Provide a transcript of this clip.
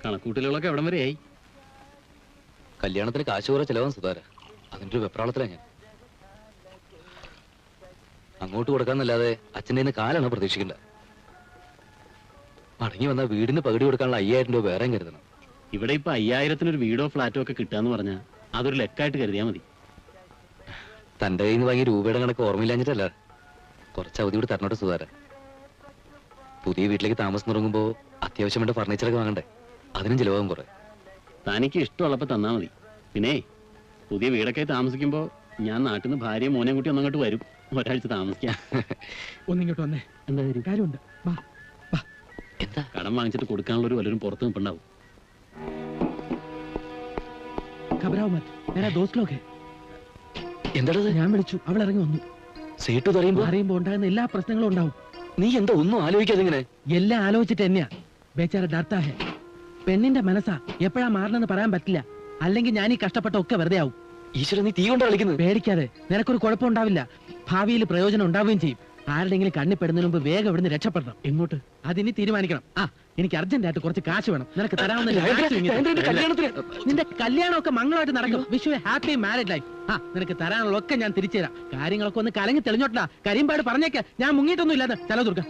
കണക്കൂട്ടലുകളൊക്കെ എവിടം വരെയായി? കല്യാണത്തിന് കാശ് കുറെ ചെലവാൻ സുധാര. അതിന്റെ ഒരു വെപ്രാളത്തിലാണ് ഞാൻ. അങ്ങോട്ട് കൊടുക്കാന്നല്ലാതെ അച്ഛൻ്റെ നിന്ന് കാലാണ് പ്രതീക്ഷിക്കണ്ട. മടങ്ങി വന്നാൽ വീടിന് പകുതി കൊടുക്കാനുള്ള 5000 രൂപ വേറെയും കരുതണം. ഇവിടെ ഇപ്പൊ 5000-ന് വീടോ ഫ്ലാറ്റോ ഒക്കെ കിട്ടാന്ന് പറഞ്ഞാൽ അതൊരു ലെക്കായിട്ട് കരുതിയാൽ മതി. തന്റെ കയ്യിൽ നിന്ന് വാങ്ങിയ രൂപയുടെ കണക്ക് ഓർമ്മയില്ലാഞ്ഞിട്ടല്ല. കുറച്ച് അവധി കൂടി തരണോട്ട് സുധാര. പുതിയ വീട്ടിലേക്ക് താമസം തുടങ്ങുമ്പോ അത്യാവശ്യം വേണ്ട ഫർണിച്ചറൊക്കെ വാങ്ങണ്ടേ? അതിനും ചിലവാകും കുറെ. തനിക്ക് ഇഷ്ടമുള്ളപ്പോ തന്നാ മതി. പിന്നെ പുതിയ വീടൊക്കെ താമസിക്കുമ്പോ ഞാൻ നാട്ടിൽ നിന്ന് ഭാര്യയും മോനെയും കൂട്ടി ഒന്നങ്ങോട്ട് വരും. ഒരാഴ്ച താമസിക്കാം. ഒന്നിങ്ങോട്ട് വന്നേ. എന്താ കാര്യമുണ്ട്. എന്താ? കടം വാങ്ങിച്ചിട്ട് കൊടുക്കാനുള്ളൊരു വല്ലവരും പുറത്ത് നിൽപ്പുണ്ടാവും. എന്താ ഞാൻ വിളിച്ചു, അവൾ ഇറങ്ങി വന്നു. സീറ്റ് അറിയുമ്പോ ഉണ്ടാകുന്ന എല്ലാ പ്രശ്നങ്ങളും ഉണ്ടാവും. നീ എന്താ ഒന്നും ആലോചിക്കാതെ ഇങ്ങനെ? എല്ലാം ആലോചിച്ചിട്ട് തന്നെയാ. ബേച്ചാര ഡർത്താ ഹെ. പെണ്ണിന്റെ മനസ്സാ എപ്പോഴാ മാറണമെന്ന് പറയാൻ പറ്റില്ല. അല്ലെങ്കിൽ ഞാൻ ഈ കഷ്ടപ്പെട്ട ഒക്കെ വെറുതെ ആവും. ഈശ്വരൻ, നീ തീ കൊണ്ട് കളിക്കുന്നത്. പേടിക്കാതെ, നിനക്കൊരു കുഴപ്പമുണ്ടാവില്ല. ഭാവിയിൽ പ്രയോജനം ഉണ്ടാവുകയും ചെയ്യും. ആരുടെങ്കിലും കണ്ണിപ്പെടുന്നതിന് മുമ്പ് വേഗം ഇവിടുന്ന് രക്ഷപ്പെടണം. എങ്ങോട്ട്? അതിനി തീരുമാനിക്കണം. എനിക്ക് അർജന്റായിട്ട് കുറച്ച് കാശ് വേണം. നിനക്ക് തരാവുന്ന നിന്റെ കല്യാണമൊക്കെ മംഗളമായിട്ട് നടക്കും. Vishu happy married life. നിനക്ക് തരാനുള്ളതൊക്കെ ഞാൻ തിരിച്ചു തരാം. കാര്യങ്ങളൊക്കെ ഒന്ന് കലങ്ങി തെളിഞ്ഞോട്ടാ. കരിമ്പാട് പറഞ്ഞേക്ക്. ഞാൻ മുങ്ങിയിട്ടൊന്നും ഇല്ലാതെ. ചലോ ദുർഗ.